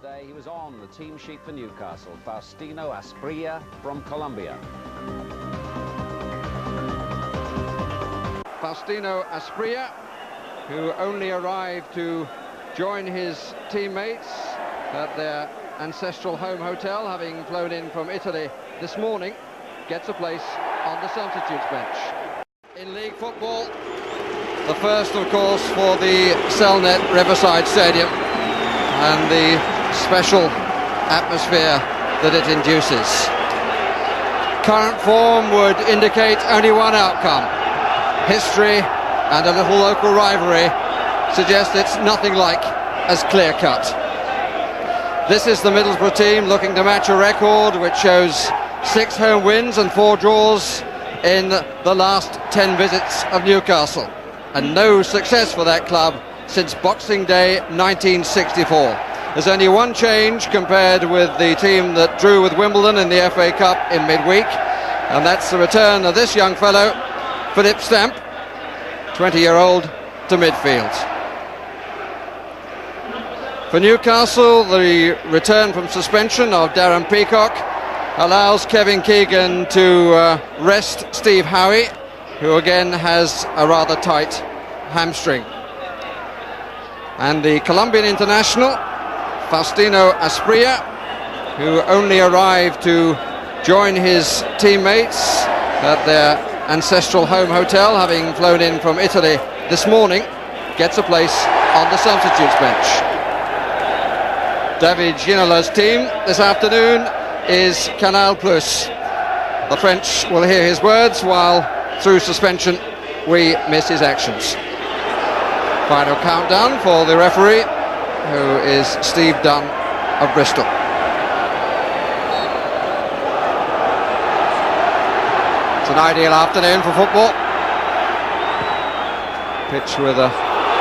Today he was on the team sheet for Newcastle, Faustino Asprilla from Colombia. Faustino Asprilla, who only arrived to join his teammates at their ancestral home hotel, having flown in from Italy this morning, gets a place on the substitutes bench. In league football, the first, of course, for the Cellnet Riverside Stadium and the special atmosphere that it induces. Current form would indicate only one outcome. History and a little local rivalry suggest it's nothing like as clear-cut. This is the Middlesbrough team looking to match a record which shows 6 home wins and 4 draws in the last 10 visits of Newcastle, and no success for that club since Boxing Day 1964. There's only one change compared with the team that drew with Wimbledon in the FA Cup in midweek, and that's the return of this young fellow, Philip Stamp, 20-year-old, to midfield. For Newcastle, the return from suspension of Darren Peacock allows Kevin Keegan to rest Steve Howie, who again has a rather tight hamstring. And the Colombian international, Faustino Asprilla, who only arrived to join his teammates at their ancestral home hotel, having flown in from Italy this morning, gets a place on the substitutes bench. David Ginola's team this afternoon is Canal Plus. The French will hear his words while, through suspension, we miss his actions. Final countdown for the referee, who is Steve Dunn of Bristol. It's an ideal afternoon for football. Pitch with a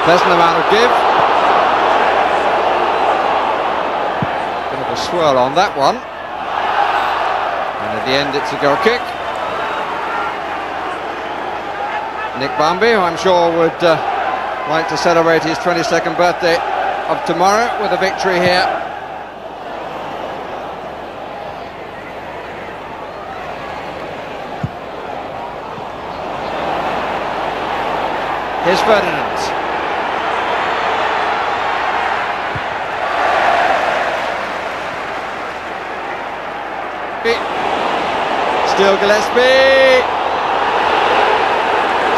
pleasant amount of give. Bit of a swirl on that one. And at the end it's a goal kick. Nick Bambi, who I'm sure would like to celebrate his 22nd birthday of tomorrow with a victory here. Here's Ferdinand. Still Gillespie.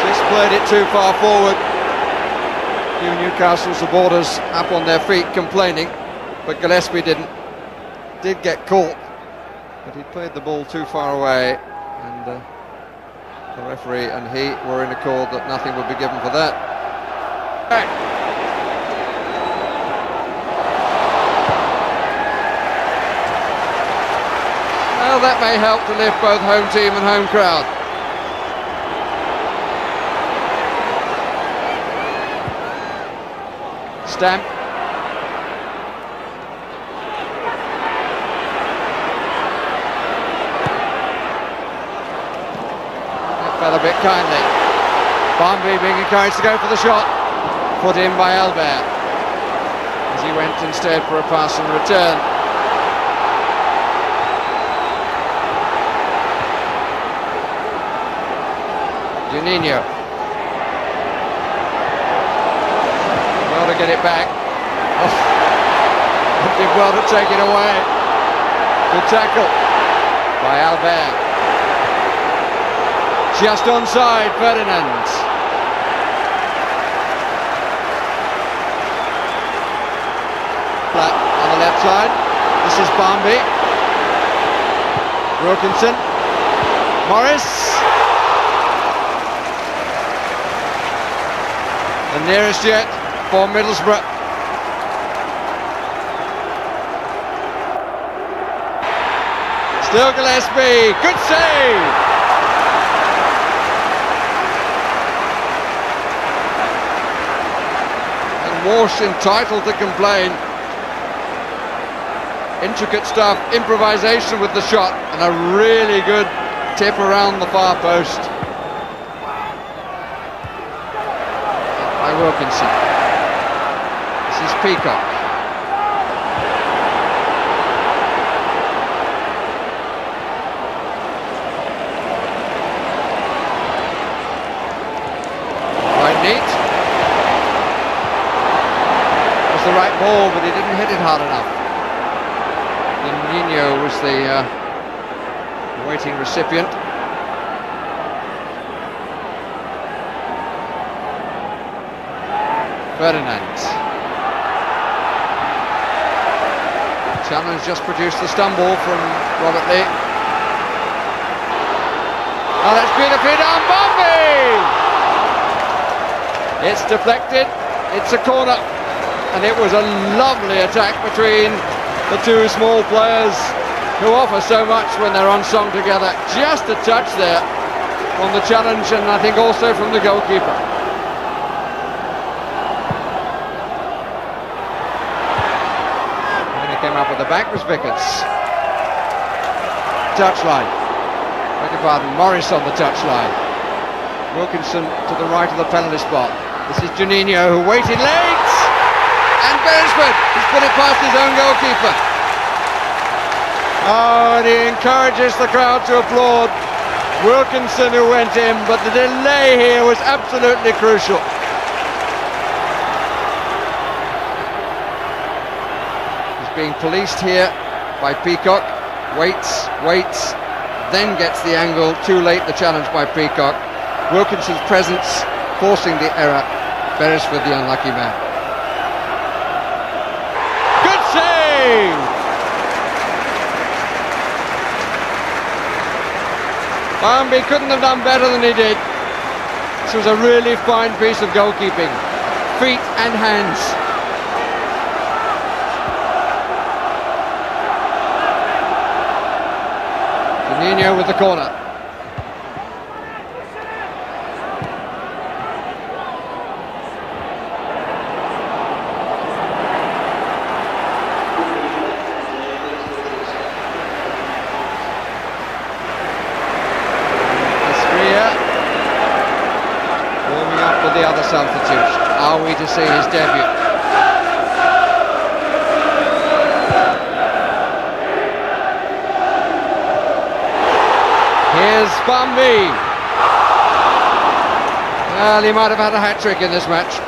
Just played it too far forward. Few Newcastle supporters up on their feet complaining, but Gillespie did get caught, but he played the ball too far away, and the referee and he were in accord that nothing would be given for that. Well, that may help to lift both home team and home crowd. Stamp. That fell a bit kindly. Barnby being encouraged to go for the shot. Put in by Albert, as he went instead for a pass and return. Juninho. To get it back. Oh, did well to take it away. Good tackle by Albert. Just onside, Ferdinand. Flat on the left side. This is Barnby. Wilkinson. Morris. The nearest yet for Middlesbrough. Still Gillespie, good save! And Walsh entitled to complain. Intricate stuff, improvisation with the shot, and a really good tip around the far post by Wilkinson. This is Peacock. it hard enough. Nino was the waiting recipient. Ferdinand. Challenge just produced the stumble from Robert Lee. Oh, that's beautifully done, Bombay! It's deflected, it's a corner, and it was a lovely attack between the two small players who offer so much when they're on song together. Just a touch there from the challenge, and I think also from the goalkeeper. When he came up with the back was Vickers. Touchline. Beg your pardon, Morris on the touchline. Wilkinson to the right of the penalty spot. This is Juninho who waited late, and Beresford has put it past his own goalkeeper. Oh, and he encourages the crowd to applaud Wilkinson, who went in, but the delay here was absolutely crucial. He's being policed here by Peacock. Waits, then gets the angle. Too late, the challenge by Peacock. Wilkinson's presence forcing the error. Beresford the unlucky man. Good save! Barmby couldn't have done better than he did. This was a really fine piece of goalkeeping. Feet and hands. Juninho with the corner. The other substitutes. Are we to see his debut? Here's Bambi. Well, he might have had a hat-trick in this match.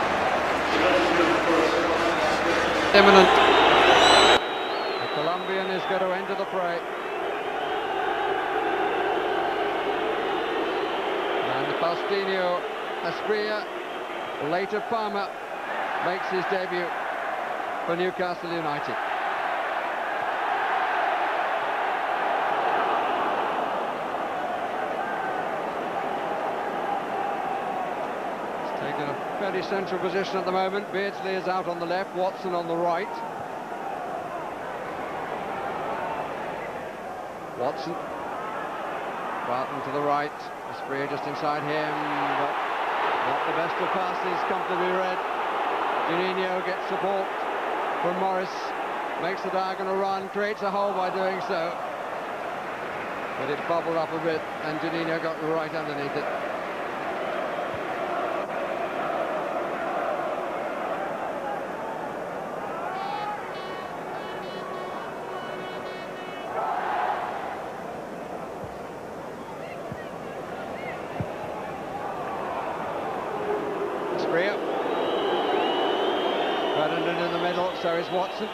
Imminent. The Colombian is going to enter the fray. And Faustino ASPRILLA, later Palmer, makes his debut for Newcastle United. He's taken a fairly central position at the moment. Beardsley is out on the left, Watson on the right. Watson, Barton to the right, ASPRILLA just inside him, but not the best of passes, comfortably read. Juninho gets support from Morris, makes the diagonal run, creates a hole by doing so. But it bubbled up a bit, and Juninho got right underneath it. Ferdinand in the middle, so is Watson.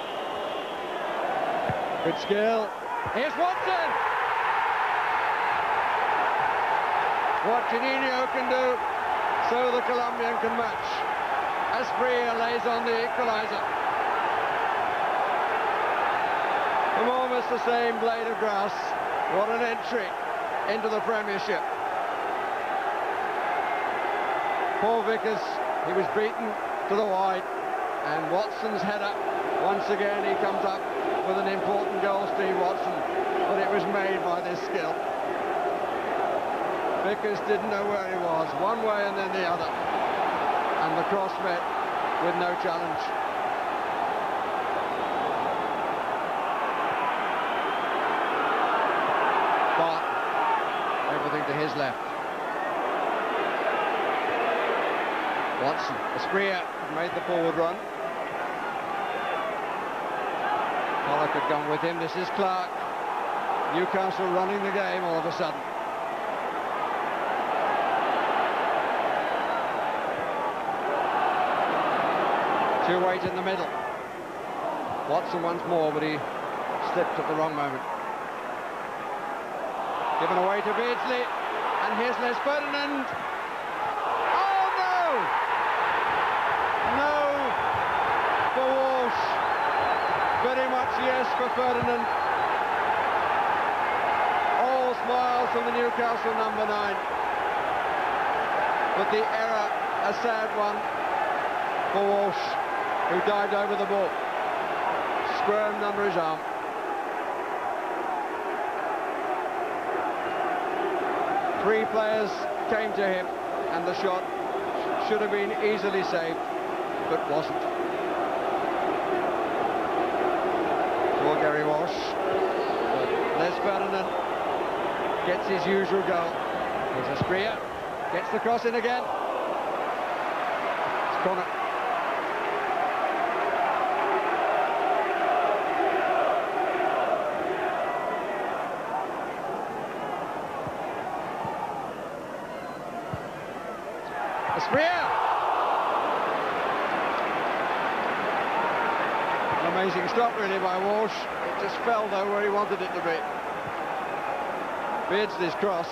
Good skill. Here's Watson! What Juninho can do, so the Colombian can match. ASPRILLA lays on the equaliser. From almost the same blade of grass. What an entry into the Premiership. Paul Vickers, he was beaten to the wide, and Watson's header, once again he comes up with an important goal, Steve Watson, but it was made by this skill. Vickers didn't know where he was, one way and then the other, and the cross met with no challenge. But everything to his left. Watson, ASPRILLA made the forward run. Pollock had gone with him. This is Clark. Newcastle running the game all of a sudden. Two-weight in the middle. Watson once more, but he slipped at the wrong moment. Given away to Beardsley, and here's Les Ferdinand. Oh no! No for Walsh. Very much yes for Ferdinand. All smiles from the Newcastle number 9. But the error, a sad one for Walsh, who dived over the ball. Squirmed under his arm. Three players came to him, and the shot should have been easily saved, but wasn't. For Gary Walsh. But Les Ferdinand gets his usual goal. Here's ASPRILLA, gets the cross in again. It's corner. ASPRILLA! An amazing stop really by Walsh. It just fell though where he wanted it to be. Beardsley's cross.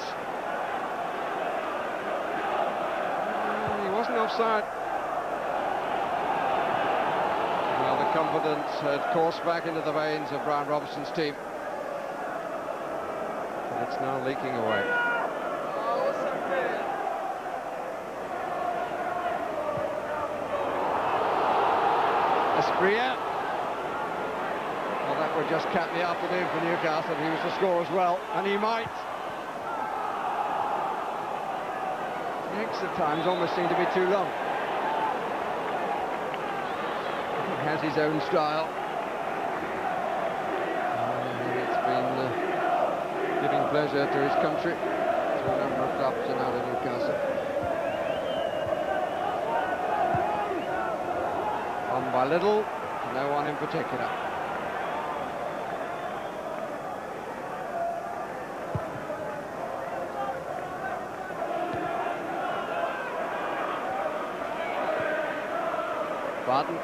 He wasn't offside. Well, the confidence had coursed back into the veins of Brian Robertson's team. And it's now leaking away. ASPRILLA. Well, that would just cap the afternoon for Newcastle if he was to score as well, and he might. The extra times almost seem to be too long. He has his own style. It's been giving pleasure to his country, to a number of clubs and out of Newcastle. On by little, no one in particular. Barton.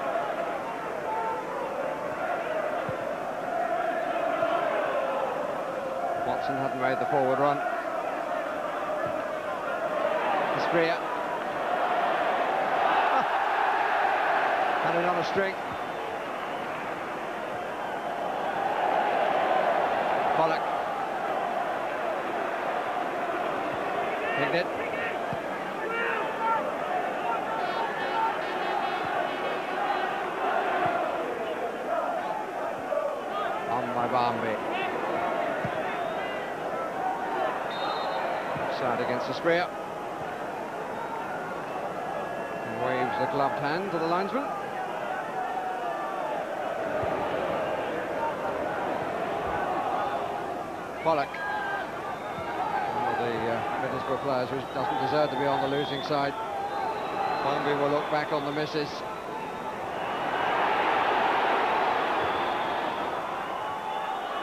Watson hadn't made the forward run. ASPRILLA. Had it on a string. Pollock. Picked it. On by Barnby. Side against ASPRILLA. And waves the gloved hand to the linesman. Pollock, one of the Middlesbrough players who doesn't deserve to be on the losing side. Barnby will look back on the misses.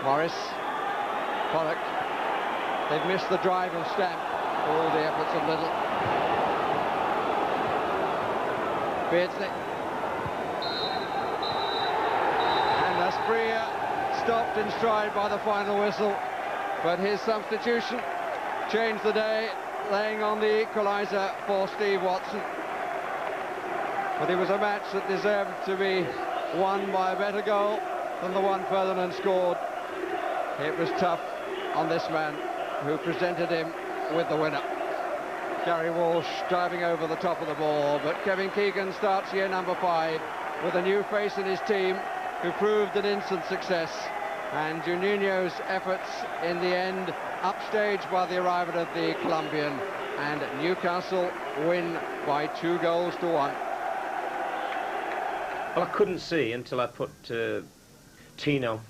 Morris, Pollock. They've missed the drive of Stamp for all the efforts of Little. Beardsley. And ASPRILLA stopped in stride by the final whistle. But his substitution changed the day, laying on the equaliser for Steve Watson. But it was a match that deserved to be won by a better goal than the one Ferdinand scored. It was tough on this man who presented him with the winner. Gary Walsh diving over the top of the ball, but Kevin Keegan starts year number 5 with a new face in his team who proved an instant success. And Juninho's efforts in the end upstaged by the arrival of the Colombian, and Newcastle win by 2 goals to 1. Well, I couldn't see until I put Tino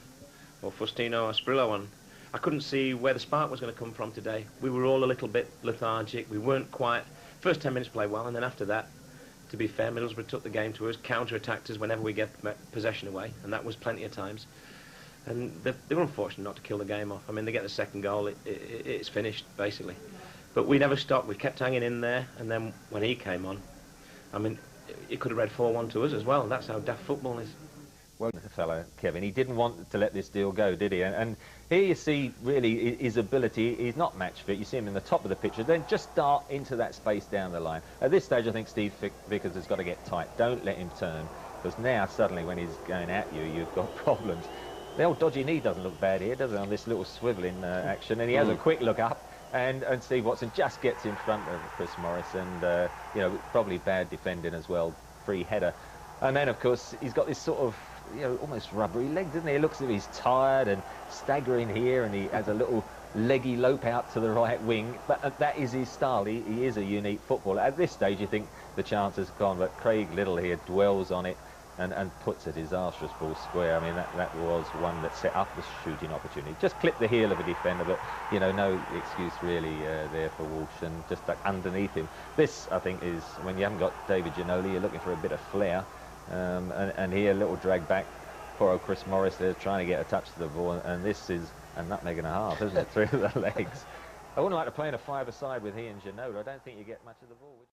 or Faustino ASPRILLA on. I couldn't see where the spark was going to come from today. We were all a little bit lethargic. We weren't quite. First 10 minutes played well, and then after that, to be fair, Middlesbrough took the game to us, counter-attacked us whenever we get possession away, and that was plenty of times. And they were unfortunate not to kill the game off. I mean, they get the second goal, it's finished, basically. But we never stopped. We kept hanging in there, and then when he came on, I mean, it could have read 4-1 to us as well. That's how daft football is. Well, the fellow, Kevin, he didn't want to let this deal go, did he? And here you see, really, his ability. He's not match fit. You see him in the top of the picture, then just dart into that space down the line. At this stage, I think Steve Vickers has got to get tight. Don't let him turn, because now, suddenly, when he's going at you, you've got problems. The old dodgy knee doesn't look bad here, does it, on this little swivelling action? And he has a quick look up, and Steve Watson just gets in front of Chris Morris, and, you know, probably bad defending as well, free header. And then, of course, he's got this sort of, you know, almost rubbery legs, doesn't he? He looks as if he's tired and staggering here, and he has a little leggy lope out to the right wing. But that is his style. He is a unique footballer. At this stage, you think the chance has gone, but Craig Little here dwells on it and puts a disastrous ball square. I mean, that was one that set up the shooting opportunity. Just clipped the heel of a defender, but, you know, no excuse really there for Walsh, and just stuck underneath him. This, I think, is when you haven't got David Ginoli, you're looking for a bit of flair. And here, a little drag back. Poor old Chris Morris there trying to get a touch to the ball, and this is a nutmeg and a half, isn't it, through the legs. I wouldn't like to play in a five-a-side with he and Ginola. I don't think you get much of the ball.